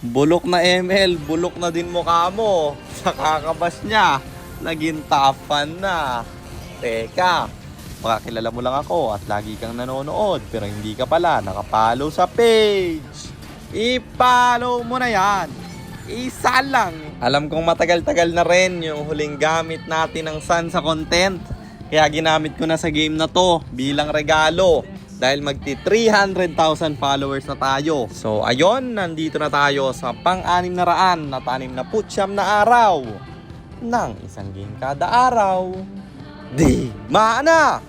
Bulok na ML, bulok na din mukha mo. Sa kakabas niya, naging top fan na. Teka, baka kilala mo lang ako at lagi kang nanonood pero hindi ka pala nakapollow sa page. I-follow mo na yan. Isa lang. Alam kong matagal-tagal na rin yung huling gamit natin ng Sun sa content. Kaya ginamit ko na sa game na to bilang regalo. Dahil magti 300,000 followers na tayo. So ayun, nandito na tayo sa pang-600 at 69 na araw ng isang game kada araw. Di mana!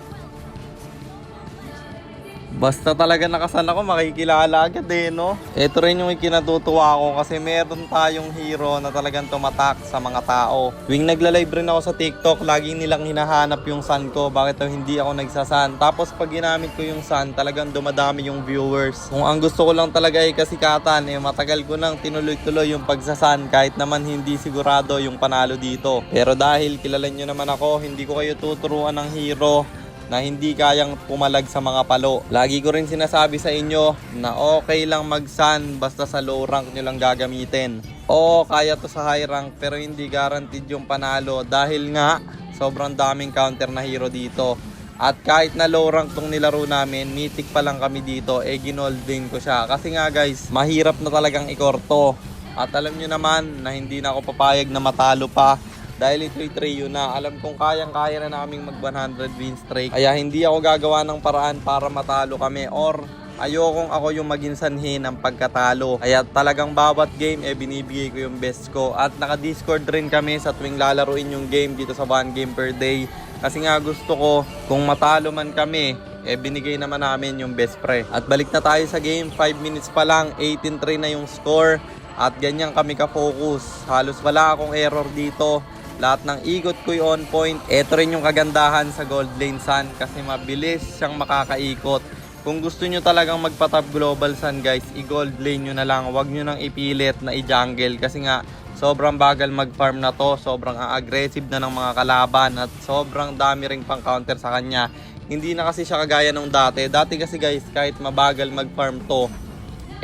Basta talaga nakasan ako, makikilala agad no? Ito rin yung ikinatutuwa ko kasi meron tayong hero na talagang tumatak sa mga tao. Tuwing nagla-live rin ako sa TikTok, laging nilang hinahanap yung Sun ko, bakit hindi ako nagsasun. Tapos pag ginamit ko yung Sun, talagang dumadami yung viewers. Kung ang gusto ko lang talaga ay kasikatan, matagal ko nang tinuloy-tuloy yung pagsasun kahit naman hindi sigurado yung panalo dito. Pero dahil kilala nyo naman ako, hindi ko kayo tuturuan ng hero na hindi kayang pumalag sa mga palo. Lagi ko rin sinasabi sa inyo na okay lang mag-sun basta sa low rank nyo lang gagamitin. Oo, kaya to sa high rank pero hindi guaranteed yung panalo dahil nga sobrang daming counter na hero dito. At kahit na low rank tong nilaro namin, mythic pa lang kami dito, ginold din ko siya. Kasi nga guys, mahirap na talagang ikorto. At alam nyo naman na hindi na ako papayag na matalo pa. Dahil ito'y trio na, alam kong kayang-kaya na naming mag 100 win streak. Kaya hindi ako gagawa ng paraan para matalo kami or ayokong ako yung maging sanhi ng pagkatalo. Kaya talagang bawat game binibigay ko yung best ko. At naka-discord rin kami sa tuwing lalaruin yung game dito sa 1 game per day. Kasi nga gusto ko kung matalo man kami, binigay naman namin yung best pre. At balik na tayo sa game, 5 minutes pa lang, 18-3 na yung score. At ganyan kami ka-focus. Halos wala akong error dito. Lahat ng ikot ko'y on point. Ito rin yung kagandahan sa Gold Lane Sun kasi mabilis siyang makakaikot. Kung gusto nyo talagang magpa-top global Sun guys, i-gold lane nyo na lang. Huwag nyo nang ipilit na i-jungle kasi nga sobrang bagal mag-farm na to. Sobrang aggressive na ng mga kalaban at sobrang dami ring pang counter sa kanya. Hindi na kasi siya kagaya nung dati. Dati kasi guys, kahit mabagal mag-farm to,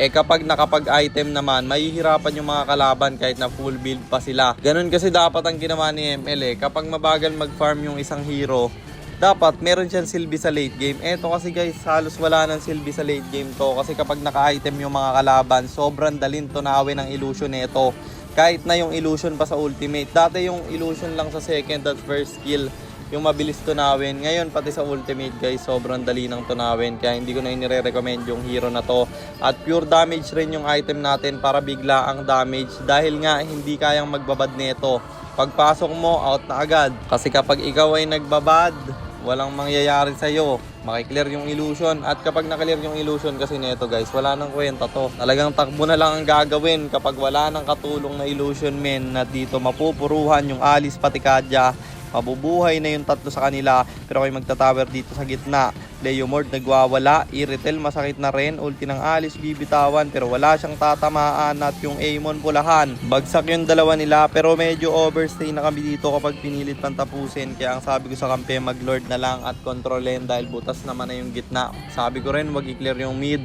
kapag nakapag-item naman, mahihirapan yung mga kalaban kahit na full build pa sila. Ganun kasi dapat ang ginawa ni ML Kapag mabagal mag-farm yung isang hero, dapat meron siyang silbi sa late game. Eto kasi guys, halos wala nang silbi sa late game to. Kasi kapag naka-item yung mga kalaban, sobrang dalin tunawin ng illusion nito. Kahit na yung illusion pa sa ultimate. Dati yung illusion lang sa second at first skill yung mabilis tunawin. Ngayon pati sa ultimate guys, sobrang dali ng tunawin. Kaya hindi ko na inire-recommend yung hero na to. At pure damage rin yung item natin para bigla ang damage. Dahil nga hindi kayang magbabad nito. Pagpasok mo, out na agad. Kasi kapag ikaw ay nagbabad, walang mangyayari sa'yo. Makiklear yung illusion. At kapag naklear yung illusion kasi nito guys, wala nang kwenta to. Talagang takbo na lang ang gagawin kapag wala nang katulong na illusion men. Na dito mapupuruhan yung Alice pati Kadya. Mabubuhay na yung tatlo sa kanila. Pero kayo magtatower dito sa gitna. Leomord nagwawala. Iritel masakit na rin. Ulti ng Alice bibitawan. Pero wala siyang tatamaan. At yung Amon pulahan. Bagsak yung dalawa nila. Pero medyo overstay na kami dito kapag pinilit pang tapusin. Kaya ang sabi ko sa kampe, mag-lord na lang at kontrolin. Dahil butas naman na yung gitna. Sabi ko rin, wag i-clear yung mid.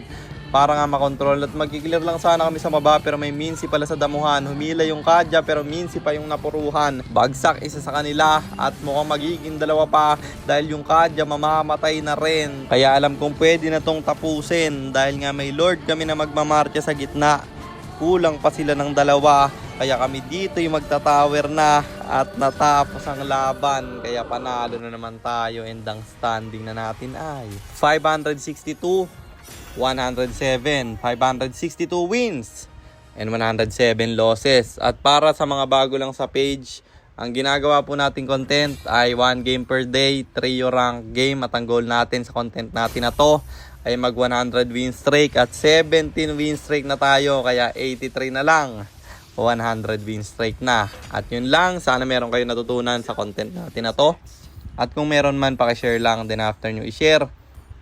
Para nga makontrol at mag-clear lang sana kami sa baba pero may Mincy pala sa damuhan. Humila yung Kadya pero Mincy pa yung napuruhan. Bagsak isa sa kanila at mukhang magiging dalawa pa dahil yung Kadya mamamatay na rin. Kaya alam kong pwede na tong tapusin dahil nga may Lord kami na magmamarcha sa gitna. Kulang pa sila ng dalawa. Kaya kami dito yung magtatower na at natapos ang laban. Kaya panalo na naman tayo and ang standing na natin ay 562 107, 562 wins and 107 losses. At para sa mga bago lang sa page, ang ginagawa po nating content ay 1 game per day, trio rank game. At ang goal natin sa content natin na to ay mag 100 win streak at 17 win streak na tayo. Kaya 83 na lang, 100 win streak na. At yun lang, sana meron kayo natutunan sa content natin na to. At kung meron man, pakishare lang, then after nyo i-share,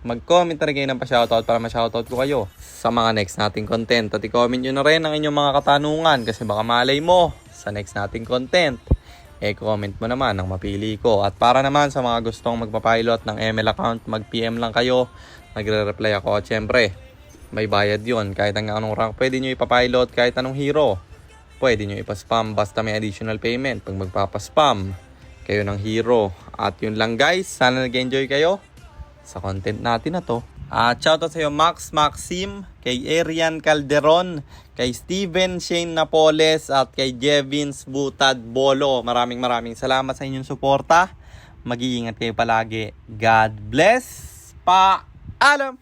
mag-comment na rin kayo ng pa-shoutout para ma-shoutout ko kayo sa mga next nating content. At i-comment nyo na rin ang inyong mga katanungan kasi baka malay mo sa next nating content, comment mo naman ang mapili ko. At para naman sa mga gustong magpapilot ng ML account, mag-PM lang kayo, nagre-reply ako. At syempre, may bayad yon. Kahit ang anong rank, pwede nyo ipapilot kahit anong hero. Pwede nyo ipaspam basta may additional payment pag magpapaspam kayo ng hero. At yun lang guys, sana nag-enjoy kayo sa content natin na to. At shoutout sa iyo Max Maxim, kay Arian Calderon, kay Steven Shane Napoles at kay Jevins Butad Bolo. Maraming salamat sa inyong suporta. Mag-iingat kayo palagi. God bless. Paalam!